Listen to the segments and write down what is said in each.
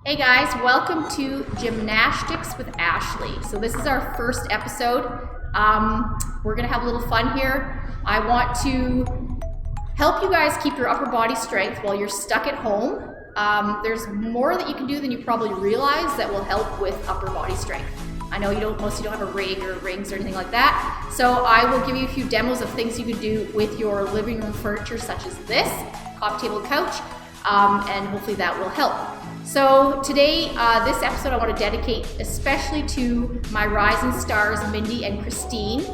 Hey guys, welcome to GymASHtics with Ashley. So this is our first episode. We're gonna have a little fun here. I want to help you guys keep your upper body strength while you're stuck at home. There's more that you can do than you probably realize that will help with upper body strength. I know most of you don't have a rig or rings or anything like that. So I will give you a few demos of things you can do with your living room furniture, such as this, coffee table, couch, and hopefully that will help. So today, this episode I want to dedicate especially to my rising stars, Mindy and Christine.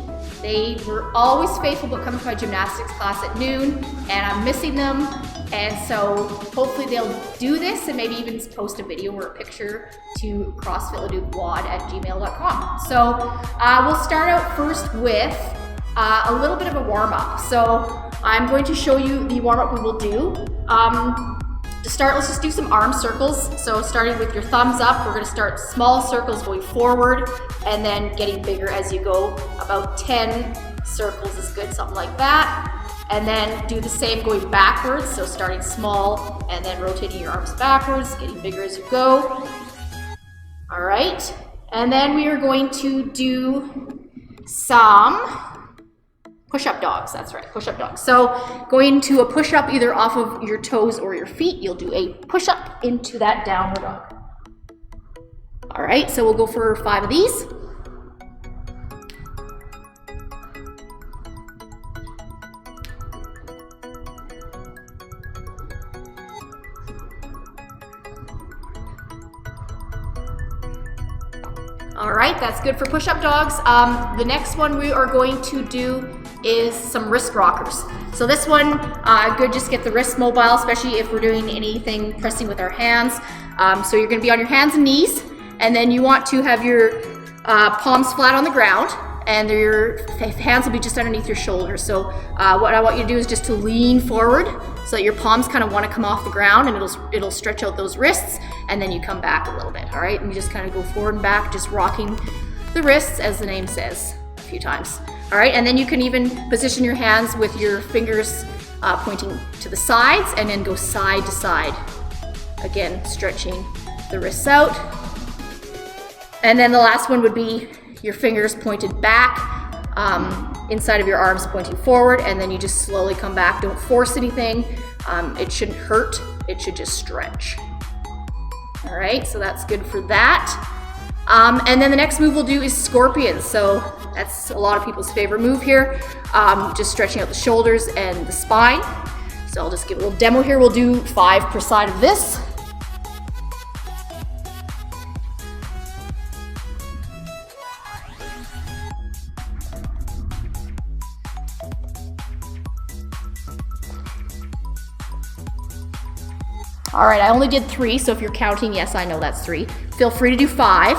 They were always faithful about coming to my gymnastics class at noon, and I'm missing them. And so hopefully they'll do this and maybe even post a video or a picture to crossfitladukewad@gmail.com. So we'll start out first with a little bit of a warm-up. So I'm going to show you the warm-up we will do. To start, let's just do some arm circles. So starting with your thumbs up, we're gonna start small circles going forward and then getting bigger as you go. About 10 circles is good, something like that. And then do the same going backwards. So starting small and then rotating your arms backwards, getting bigger as you go. All right. And then we are going to do some push-up dogs, that's right, push-up dogs. So going to a push-up either off of your toes or your feet, you'll do a push-up into that downward dog. All right, so we'll go for 5 of these. All right, that's good for push-up dogs. The next one we are going to do is some wrist rockers. So this one, good, just get the wrists mobile, especially if we're doing anything pressing with our hands. So you're gonna be on your hands and knees, and then you want to have your palms flat on the ground, and your hands will be just underneath your shoulders. So what I want you to do is just to lean forward so that your palms kind of want to come off the ground, and it'll stretch out those wrists, and then you come back a little bit, all right? And you just kind of go forward and back, just rocking the wrists, as the name says, a few times. All right, and then you can even position your hands with your fingers pointing to the sides and then go side to side. Again, stretching the wrists out. And then the last one would be your fingers pointed back, inside of your arms pointing forward, and then you just slowly come back. Don't force anything. It shouldn't hurt, it should just stretch. All right, so that's good for that. And then the next move we'll do is scorpions. So that's a lot of people's favorite move here. Just stretching out the shoulders and the spine. So I'll just give a little demo here. We'll do 5 per side of this. All right, I only did 3, so if you're counting, yes, I know that's 3. Feel free to do 5.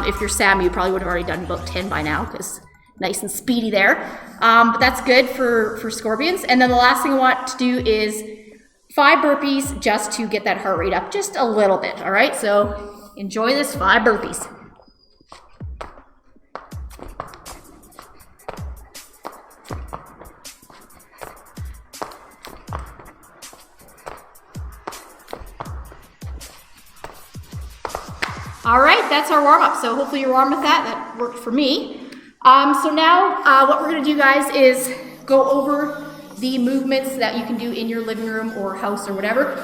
If you're Sam, you probably would have already done about 10 by now, because nice and speedy there. But that's good for scorpions. And then the last thing I want to do is 5 burpees just to get that heart rate up just a little bit, all right? So enjoy this 5 burpees. All right, that's our warm-up. So hopefully you're warm with that. That worked for me. So now what we're gonna do, guys, is go over the movements that you can do in your living room or house or whatever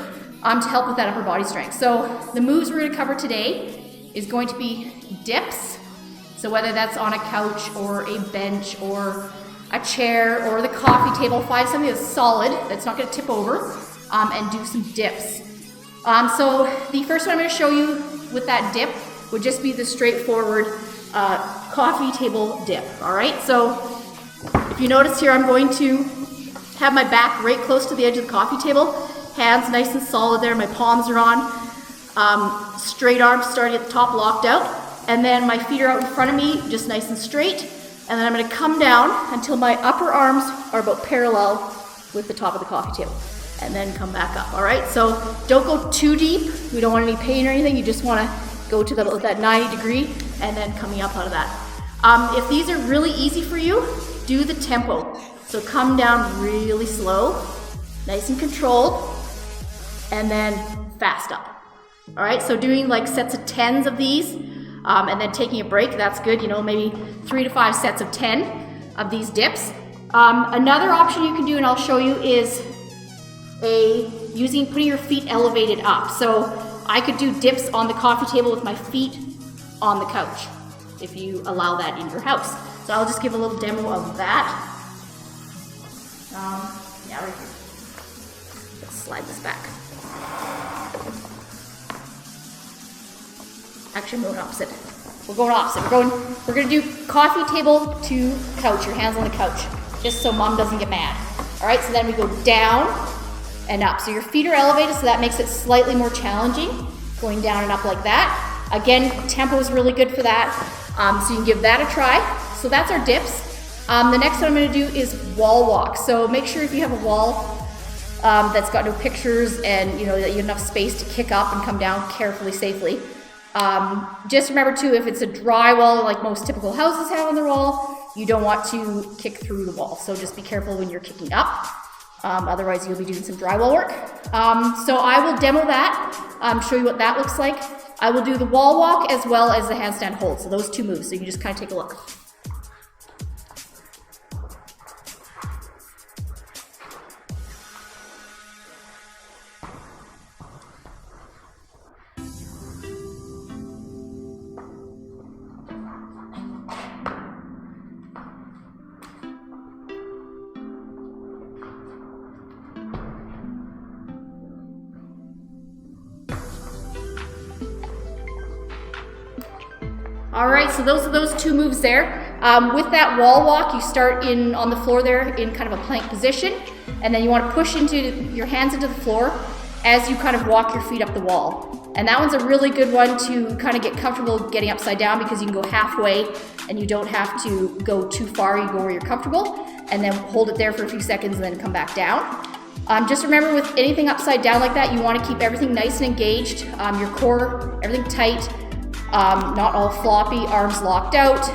to help with that upper body strength. So the moves we're gonna cover today is going to be dips. So whether that's on a couch or a bench or a chair or the coffee table, find something that's solid, that's not gonna tip over, and do some dips. So the first one I'm gonna show you with that dip would just be the straightforward coffee table dip, all right? So if you notice here, I'm going to have my back right close to the edge of the coffee table, hands nice and solid there, my palms are on, straight arms starting at the top, locked out, and then my feet are out in front of me, just nice and straight, and then I'm gonna come down until my upper arms are about parallel with the top of the coffee table, and then come back up, all right? So don't go too deep. We don't want any pain or anything. You just wanna go to that 90 degree and then coming up out of that. If these are really easy for you, do the tempo. So come down really slow, nice and controlled, and then fast up. All right, so doing like sets of 10s of these and then taking a break, that's good. You know, maybe 3 to 5 sets of 10 of these dips. Another option you can do, and I'll show you, is putting your feet elevated up. So I could do dips on the coffee table with my feet on the couch, if you allow that in your house. So I'll just give a little demo of that. Yeah, right here. Let's slide this back. Actually, I'm going opposite. We're going opposite. We're gonna do coffee table to couch, your hands on the couch, just so mom doesn't get mad. All right, so then we go down and up. So your feet are elevated, so that makes it slightly more challenging, going down and up like that. Again, tempo is really good for that, so you can give that a try. So that's our dips. The next one I'm gonna do is wall walk. So make sure if you have a wall that's got no pictures and you know that you have enough space to kick up and come down carefully, safely. Just remember too, if it's a dry wall like most typical houses have on their wall, you don't want to kick through the wall. So just be careful when you're kicking up. Otherwise you'll be doing some drywall work. So I will demo that, show you what that looks like. I will do the wall walk as well as the handstand hold. So those two moves, so you can just kind of take a look. All right, so those are those two moves there. With that wall walk, you start on the floor there in kind of a plank position, and then you want to push your hands into the floor as you kind of walk your feet up the wall. And that one's a really good one to kind of get comfortable getting upside down, because you can go halfway and you don't have to go too far. You go where you're comfortable and then hold it there for a few seconds and then come back down. Just remember, with anything upside down like that, you want to keep everything nice and engaged, your core, everything tight. Not all floppy, arms locked out.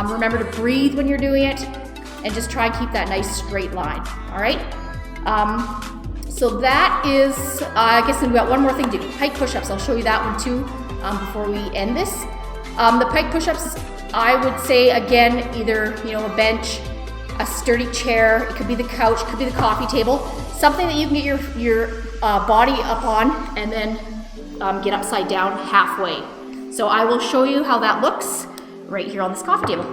Remember to breathe when you're doing it, and just try and keep that nice straight line, all right? So that is, I guess we've got one more thing to do, pike push-ups. I'll show you that one too before we end this. The pike push-ups, I would say, again, either a bench, a sturdy chair, it could be the couch, it could be the coffee table, something that you can get your body up on and then get upside down halfway. So I will show you how that looks right here on this coffee table.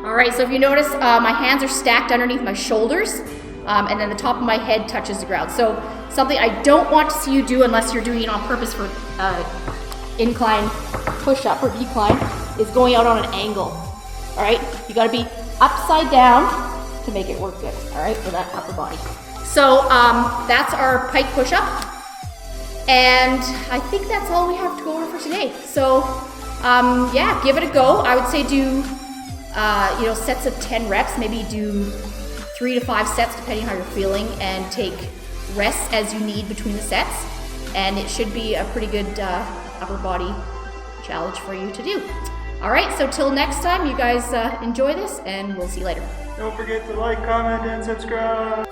All right, so if you notice, my hands are stacked underneath my shoulders, and then the top of my head touches the ground. So something I don't want to see you do, unless you're doing it on purpose for incline push-up or decline, is going out on an angle. All right, you gotta be upside down to make it work good, all right, for that upper body. So that's our pike push-up. And I think that's all we have to go over for today. So yeah, give it a go. I would say do, sets of 10 reps, maybe do 3 to 5 sets depending how you're feeling, and take rests as you need between the sets. And it should be a pretty good upper body challenge for you to do. All right, so till next time, you guys enjoy this, and we'll see you later. Don't forget to like, comment, and subscribe.